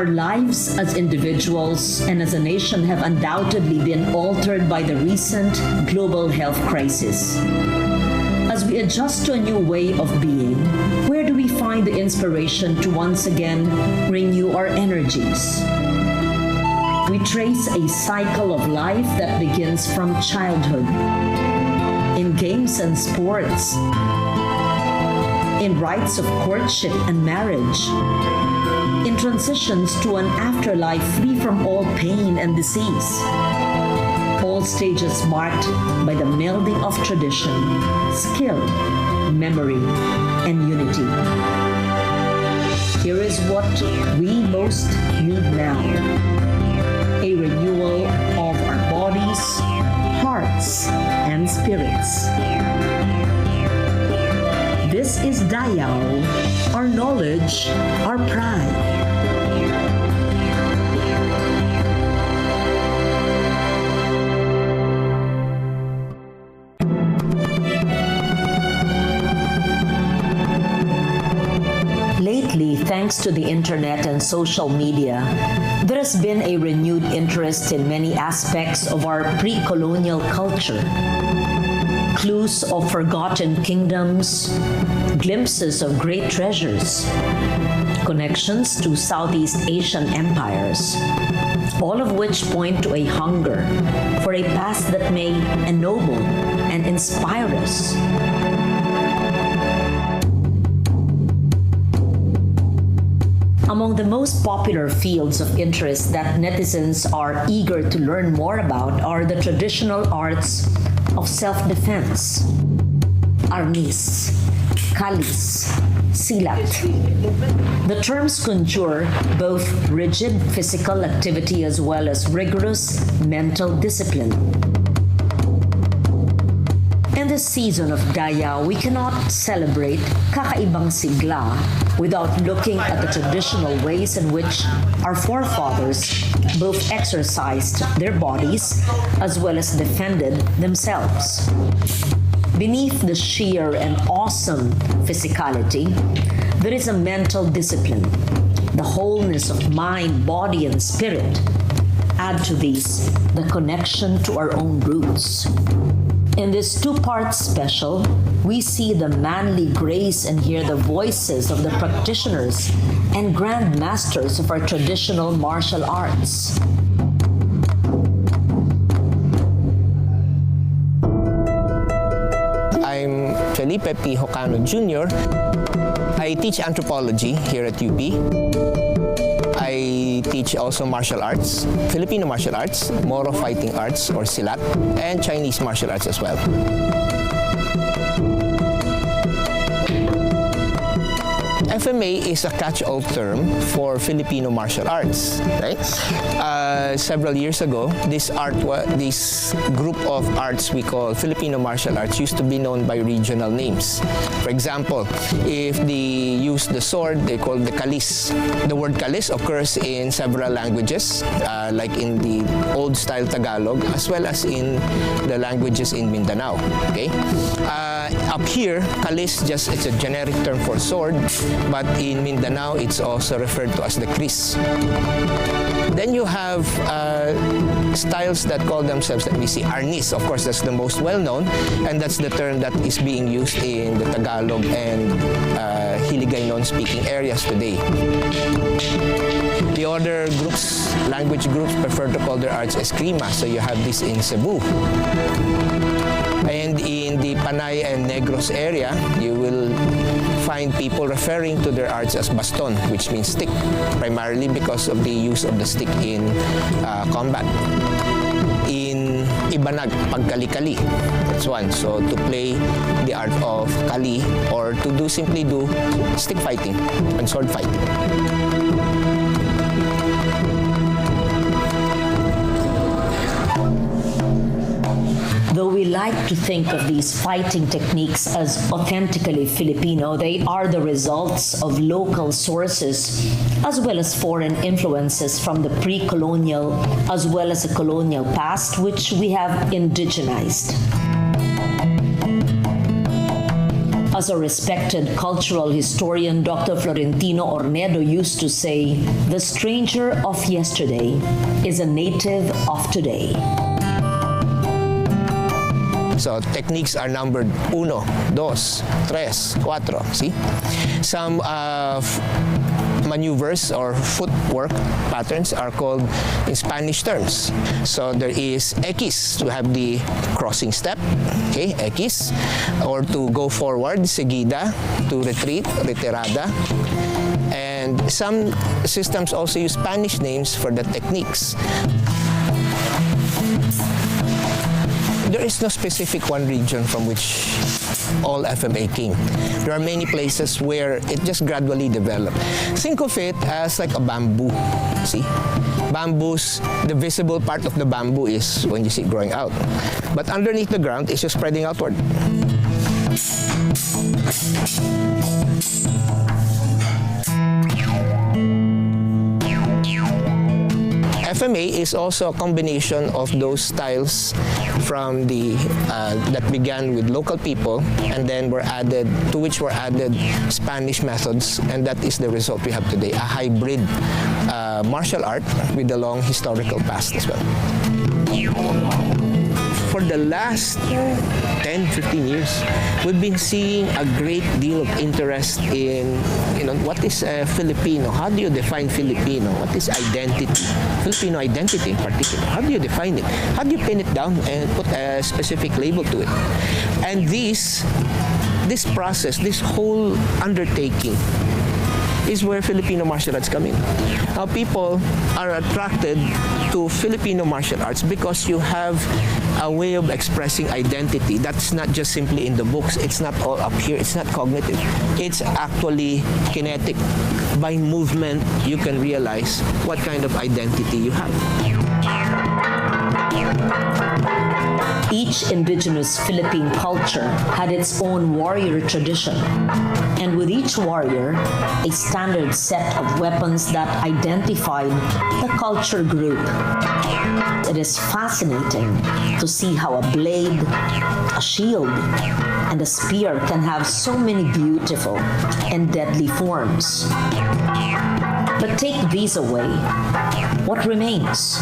Our lives as individuals and as a nation have undoubtedly been altered by the recent global health crisis. As we adjust to a new way of being, where do we find the inspiration to once again renew our energies? We trace a cycle of life that begins from childhood, in games and sports, in rites of courtship and marriage, in transitions to an afterlife free from all pain and disease. All stages marked by the melding of tradition, skill, memory, and unity. Here is what we most need now: a renewal of our bodies, hearts, and spirits. This is Dayaw, our knowledge, our pride. Lately, thanks to the internet and social media, there has been a renewed interest in many aspects of our pre-colonial culture. Clues of forgotten kingdoms, glimpses of great treasures, connections to Southeast Asian empires, all of which point to a hunger for a past that may ennoble and inspire us. Among the most popular fields of interest that netizens are eager to learn more about are the traditional arts of self-defense, arnis, kalis, silat. The terms conjure both rigid physical activity as well as rigorous mental discipline. In this season of Dayaw, we cannot celebrate kakaibang sigla without looking at the traditional ways in which our forefathers both exercised their bodies as well as defended themselves. Beneath the sheer and awesome physicality, there is a mental discipline, the wholeness of mind, body, and spirit. Add to these the connection to our own roots. In this two-part special, we see the manly grace and hear the voices of the practitioners and grand masters of our traditional martial arts. I'm Felipe P. Jocano Jr. I teach anthropology here at UP. I teach also martial arts, Filipino martial arts, Moro fighting arts or silat, and Chinese martial arts as well. FMA is a catch-all term for Filipino martial arts, right? Several years ago, this group of arts we call Filipino martial arts used to be known by regional names. For example, if they use the sword, they call the kalis. The word kalis occurs in several languages, like in the old-style Tagalog, as well as in the languages in Mindanao. Okay, up here, kalis it's a generic term for sword. But in Mindanao, it's also referred to as the kris. Then you have styles that call themselves, let me see, arnis. Of course, that's the most well-known, and that's the term that is being used in the Tagalog and Hiligaynon-speaking areas today. The other groups, language groups, prefer to call their arts eskrima. So you have this in Cebu. And in the Panay and Negros area, you will find people referring to their arts as baston, which means stick, primarily because of the use of the stick in combat. In Ibanag, pagkali-kali, that's one. So to play the art of kali or to simply do stick fighting and sword fighting. Though we like to think of these fighting techniques as authentically Filipino, they are the results of local sources as well as foreign influences from the pre-colonial as well as the colonial past, which we have indigenized. As a respected cultural historian, Dr. Florentino Ornedo used to say, the stranger of yesterday is a native of today. So techniques are numbered 1, 2, 3, 4. See? Some maneuvers or footwork patterns are called in Spanish terms. So there is X to have the crossing step, okay, X, or to go forward, seguida, to retreat, retirada. And some systems also use Spanish names for the techniques. There is no specific one region from which all FMA came. There are many places where it just gradually developed. Think of it as like a bamboo. See? Bamboos, the visible part of the bamboo is when you see it growing out. But underneath the ground, it's just spreading outward. FMA is also a combination of those styles from the that began with local people and then were added, to which were added Spanish methods, and that is the result we have today, a hybrid martial art with a long historical past as well. For the last 10, 15 years, we've been seeing a great deal of interest in, what is Filipino? How do you define Filipino? What is identity? Filipino identity in particular. How do you define it? How do you pin it down and put a specific label to it? And this process, this whole undertaking, is where Filipino martial arts come in. Now, people are attracted to Filipino martial arts because you have a way of expressing identity that's not just simply in the books. It's not all up here. It's not cognitive. It's actually kinetic. By movement, you can realize what kind of identity you have. Each indigenous Philippine culture had its own warrior tradition, and with each warrior, a standard set of weapons that identified the culture group. It is fascinating to see how a blade, a shield, and a spear can have so many beautiful and deadly forms. But take these away, what remains?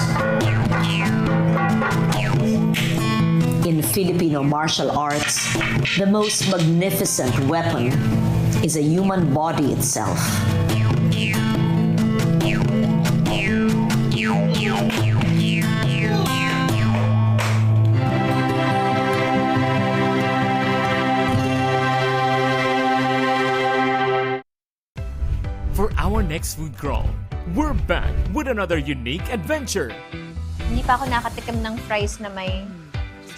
In Filipino martial arts, the most magnificent weapon is a human body itself. For our next food crawl, we're back with another unique adventure. Hindi pa ako nakatikim ng fries na may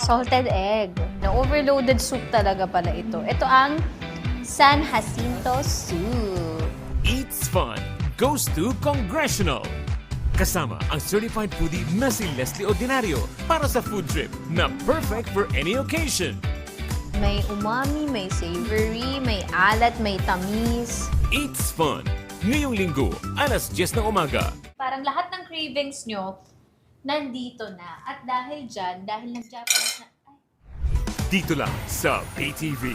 salted egg. Na overloaded soup talaga pala ito. Ito ang San Jacinto Soup. Eats Fun goes to Congressional. Kasama ang certified foodie na si Leslie Ordinario para sa food trip na perfect for any occasion. May umami, may savory, may alat, may tamis. Eats Fun, ngayong linggo, alas 10 ng umaga. Parang lahat ng cravings nyo, nandito na. At dahil dyan, dahil nag-Japanese na... Dito lang sa PTV.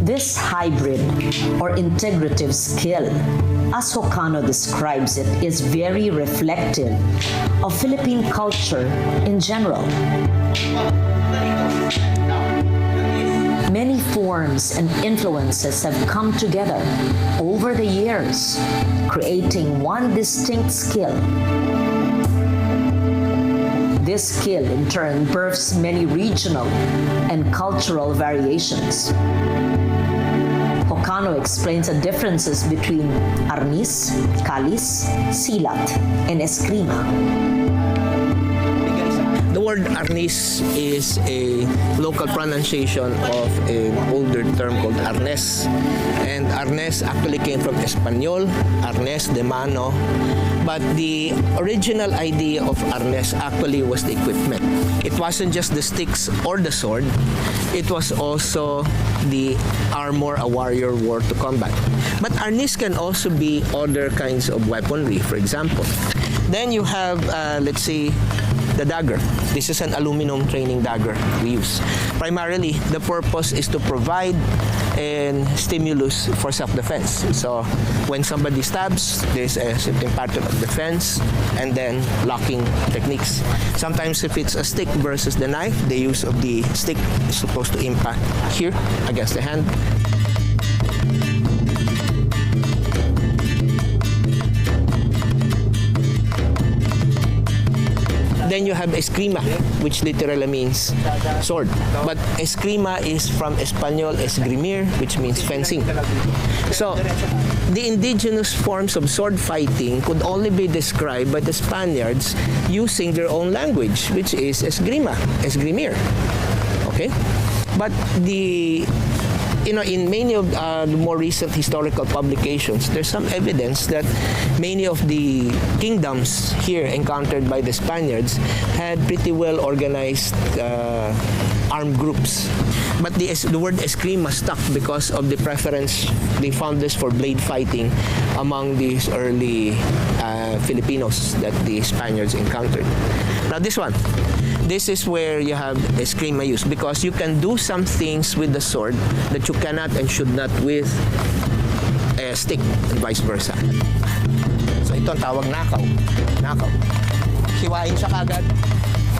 This hybrid or integrative skill, as Hokano describes it, is very reflective of Philippine culture in general. Many forms and influences have come together over the years, creating one distinct skill. This skill, in turn, births many regional and cultural variations. Hokano explains the differences between arnis, kalis, silat, and eskrima. The word arnis is a local pronunciation of an older term called arnes. And arnes actually came from Espanol, arnes de mano. But the original idea of arnes actually was the equipment. It wasn't just the sticks or the sword. It was also the armor a warrior wore to combat. But arnis can also be other kinds of weaponry, for example. Then you have, let's say, the dagger. This is an aluminum training dagger we use. Primarily, the purpose is to provide a stimulus for self-defense. So when somebody stabs, there's a certain pattern of defense and then locking techniques. Sometimes if it's a stick versus the knife, the use of the stick is supposed to impact here against the hand. Then you have eskrima, which literally means sword. But eskrima is from Espanol esgrimir, which means fencing. So the indigenous forms of sword fighting could only be described by the Spaniards using their own language, which is esgrima, esgrimir. Okay? But in many of the more recent historical publications, there's some evidence that many of the kingdoms here encountered by the Spaniards had pretty well organized armed groups. But the word eskrima stuck because of the preference they found this for blade fighting among these early Filipinos that the Spaniards encountered. Now this one. This is where you have eskrima use because you can do some things with the sword that you cannot and should not with a stick and vice versa. So ito ang tawag nakaw. Nakaw. Hiwain siya kagad,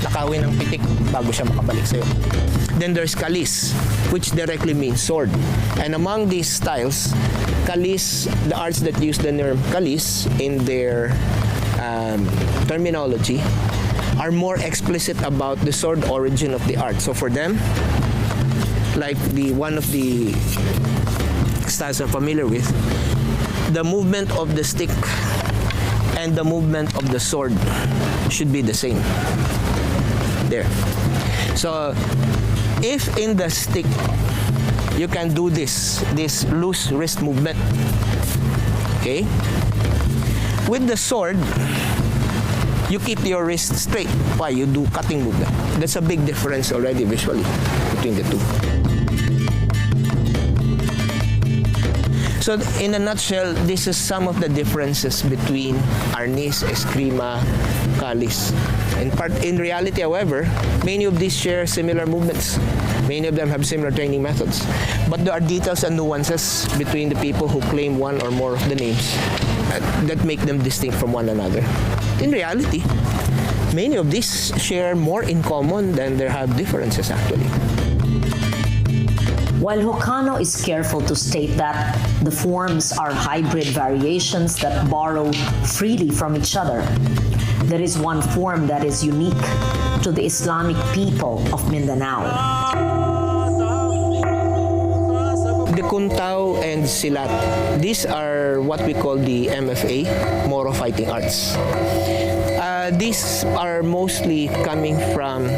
nakawin ng pitik bago siya makabalik sa'yo. Then there's kalis, which directly means sword. And among these styles, kalis, the arts that use the term kalis in their terminology, are more explicit about the sword origin of the art. So for them, like one of the styles I'm familiar with, the movement of the stick and the movement of the sword should be the same. There. So if in the stick you can do this loose wrist movement, okay? With the sword, you keep your wrist straight. Why? You do cutting movement. That's a big difference already visually between the two. So in a nutshell, this is some of the differences between arnis, eskrima, kalis. In reality, however, many of these share similar movements. Many of them have similar training methods. But there are details and nuances between the people who claim one or more of the names that make them distinct from one another. In reality, many of these share more in common than there have differences actually. While Hocano is careful to state that the forms are hybrid variations that borrow freely from each other, there is one form that is unique to the Islamic people of Mindanao. The Kuntao and Silat, these are what we call the MFA, Moro Fighting Arts. These are mostly coming from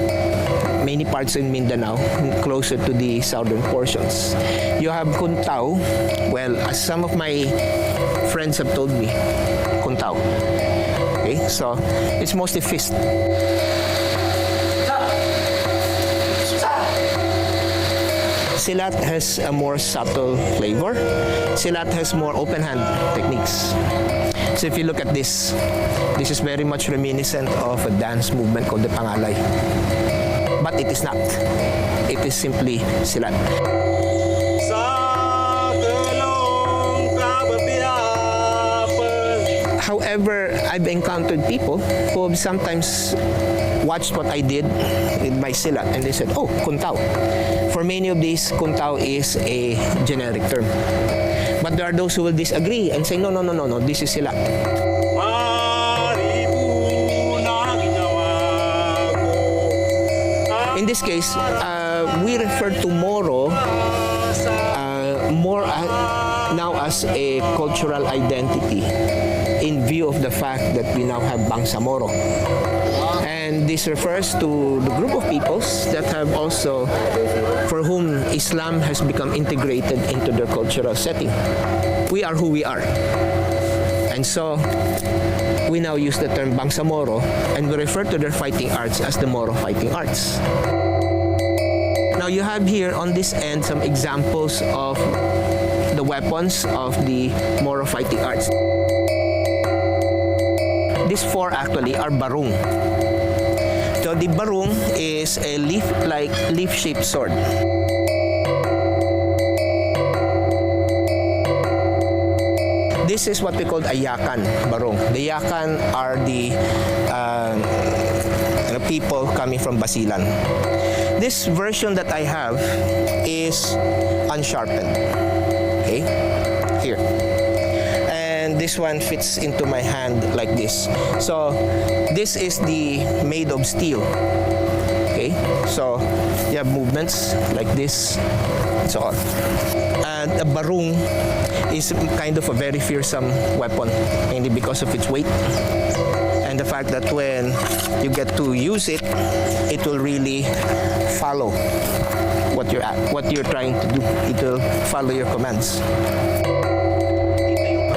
many parts in Mindanao, closer to the southern portions. You have Kuntao. Well, as some of my friends have told me, Kuntao. Okay, so it's mostly fist. Silat has a more subtle flavor. Silat has more open hand techniques. So if you look at this is very much reminiscent of a dance movement called the Pangalay. But it is not. It is simply silat. However, I've encountered people who have sometimes watched what I did with my silat and they said, oh, Kuntao. For many of these, Kuntao is a generic term. But there are those who will disagree and say, no, this is silat. In this case, we refer to Moro more now as a cultural identity in view of the fact that we now have Bangsamoro. And And this refers to the group of peoples that have also, for whom Islam has become integrated into their cultural setting. We are who we are. And so, we now use the term Bangsa Moro, and we refer to their fighting arts as the Moro fighting arts. Now you have here on this end some examples of the weapons of the Moro fighting arts. These four actually are barong. So the barong is a leaf-shaped sword. This is what we call a yakan, barong. The yakan are the people coming from Basilan. This version that I have is unsharpened. Okay, here. And this one fits into my hand like this. So this is the made of steel. Okay, so you have movements like this and so on. And a barong is kind of a very fearsome weapon, mainly because of its weight and the fact that when you get to use it, it will really follow what you're trying to do. It will follow your commands.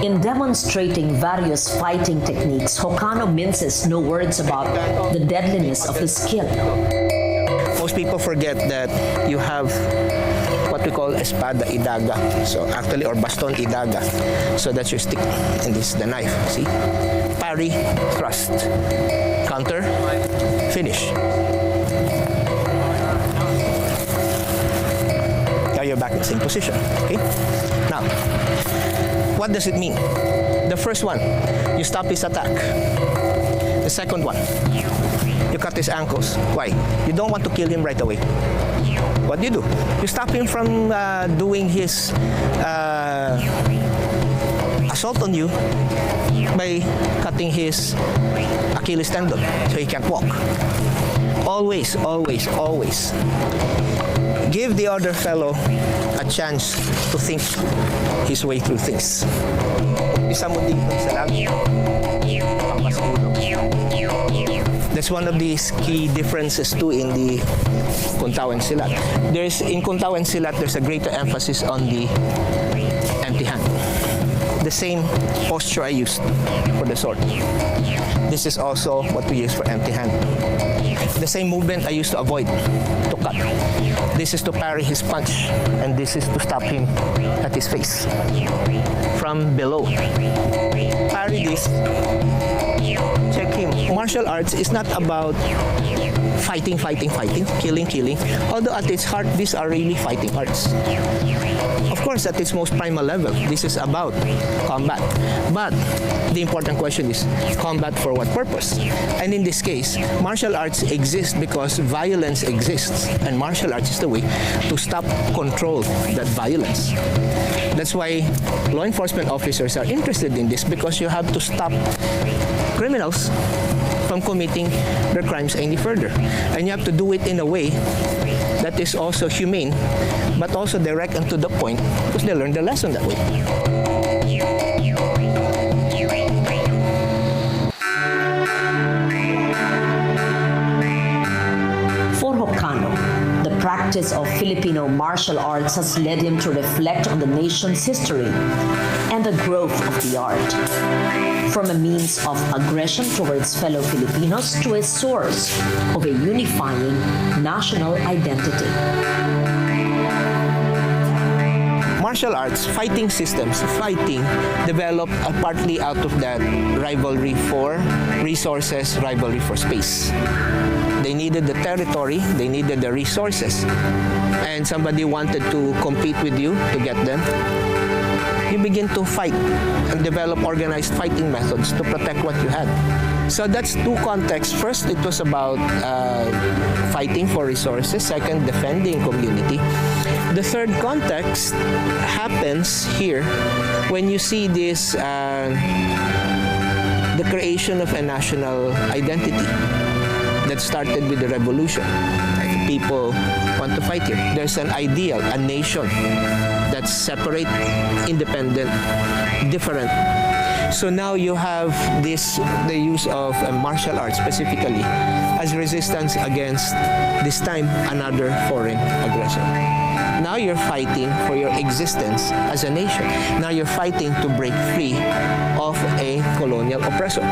In demonstrating various fighting techniques, Hokano minces no words about the deadliness of the skill. Most people forget that you have what we call espada idaga. So actually, or baston idaga. So that's your stick, and this is the knife. See, parry, thrust, counter, finish. Now you're back in the same position. Okay. Now, what does it mean? The first one, you stop his attack. The second one, you cut his ankles. Why? You don't want to kill him right away. What do? You stop him from doing his assault on you by cutting his Achilles tendon so he can't walk. Always, always, always give the other fellow a chance to think his way through things. Isa mo dito sa labi. That's one of these key differences too in the Kuntaw and Silat. In Kuntaw and Silat, there's a greater emphasis on the empty hand. The same posture I used for the sword. This is also what we use for empty hand. The same movement I used to avoid, to cut. This is to parry his punch, and this is to stop him at his face from below. Parry this. Check him. Martial arts is not about fighting, killing. Although at its heart, these are really fighting arts. Of course, at its most primal level, this is about combat. But the important question is, combat for what purpose? And in this case, martial arts exist because violence exists. And martial arts is the way to stop, control that violence. That's why law enforcement officers are interested in this, because you have to stop criminals from committing their crimes any further. And you have to do it in a way that is also humane, but also direct and to the point, because they learn the lesson that way. For Hokano, the practice of Filipino martial arts has led him to reflect on the nation's history and the growth of the art. From a means of aggression towards fellow Filipinos to a source of a unifying national identity. Martial arts, fighting systems, developed partly out of that rivalry for resources, rivalry for space. They needed the territory, they needed the resources, and somebody wanted to compete with you to get them. You begin to fight and develop organized fighting methods to protect what you had. So that's two contexts. First, it was about fighting for resources. Second, defending community. The third context happens here when you see this, the creation of a national identity that started with the revolution. People want to fight here. There's an ideal, a nation that's separate, independent, different. So now you have the use of martial arts specifically as resistance against, this time, another foreign aggressor. Now you're fighting for your existence as a nation. Now you're fighting to break free of a colonial oppressor.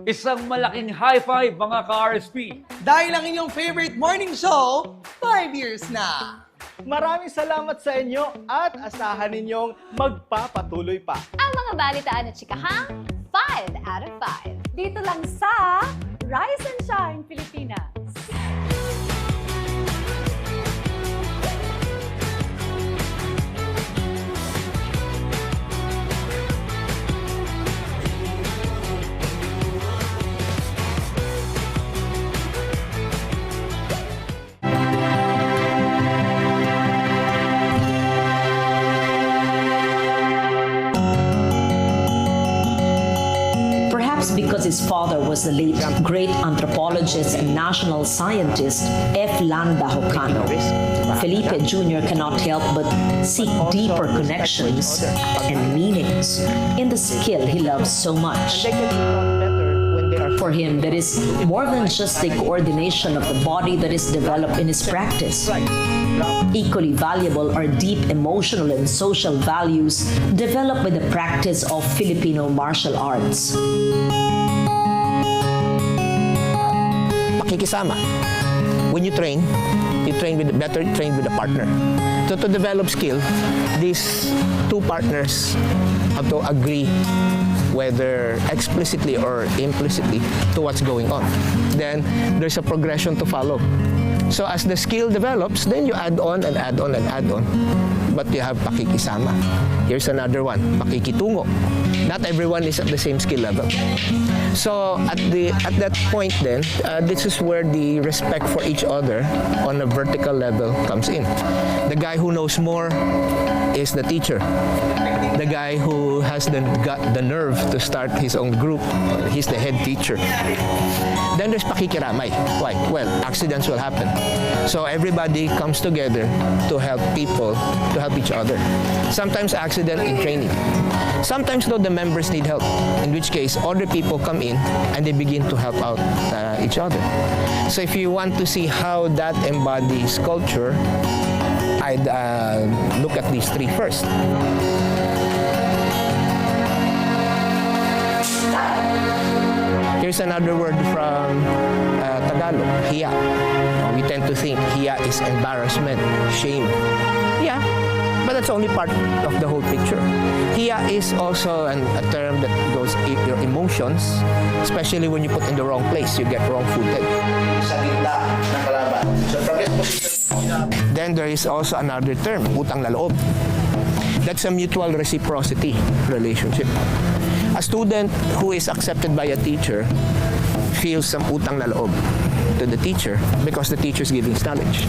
Isang malaking high five mga ka-RSP. Dahil ang inyong favorite morning show, 5 years na. Maraming salamat sa inyo at asahan ninyong magpapatuloy pa. Ang mga balitaan at chikahang 5 out of 5. Dito lang sa Rise and Shine Pilipinas. Because his father was the late great anthropologist and national scientist F. Landa Hocano, Felipe Jr. cannot help but seek deeper connections and meanings in the skill he loves so much. For him, there is more than just the coordination of the body that is developed in his practice. Equally valuable are deep emotional and social values developed by the practice of Filipino martial arts. Pakikisama. When you train with a partner. So to develop skill, these two partners have to agree, whether explicitly or implicitly, to what's going on. Then there's a progression to follow. So as the skill develops, then you add on and add on and add on. But you have pakikisama. Here's another one, pakikitungo. Not everyone is at the same skill level. So at that point then, this is where the respect for each other on a vertical level comes in. The guy who knows more is the teacher. The guy who has the nerve to start his own group, he's the head teacher. Then there's pakikiramay. Why? Well, accidents will happen. So everybody comes together to help people, to help each other. Sometimes accident in training. Sometimes though the members need help, in which case other people come in and they begin to help out each other. So if you want to see how that embodies culture, I'd look at these three first. Here's another word from Tagalog, hiya. We tend to think hiya is embarrassment, shame. Yeah, but that's only part of the whole picture. Hiya is also a term that goes your emotions, especially when you put in the wrong place, you get wrong-footed. Then there is also another term, utang na loob. That's a mutual reciprocity relationship. A student who is accepted by a teacher feels some utang na loob to the teacher because the teacher is giving knowledge.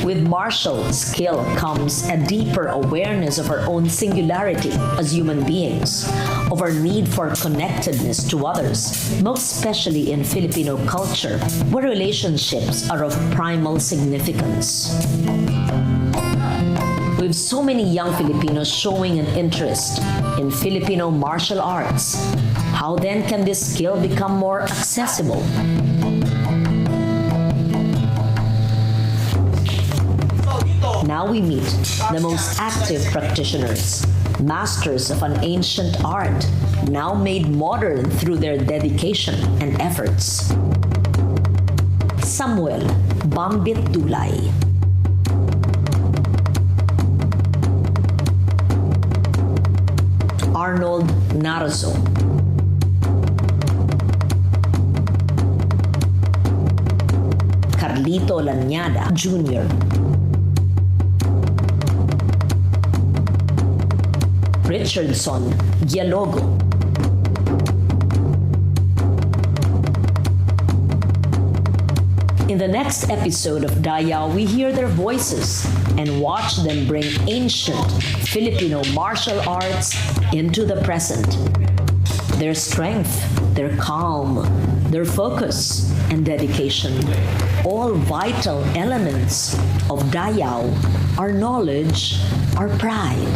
With martial skill comes a deeper awareness of our own singularity as human beings, of our need for connectedness to others, most especially in Filipino culture, where relationships are of primal significance. With so many young Filipinos showing an interest in Filipino martial arts, how then can this skill become more accessible? Now we meet the most active practitioners, masters of an ancient art, now made modern through their dedication and efforts. Samuel Bambit Dulay. Arnold Narazo. Carlito Lanyada Jr. Richardson Dialogo. In the next episode of Dayaw, we hear their voices and watch them bring ancient Filipino martial arts into the present. Their strength, their calm, their focus, and dedication, all vital elements of Dayaw, our knowledge, our pride.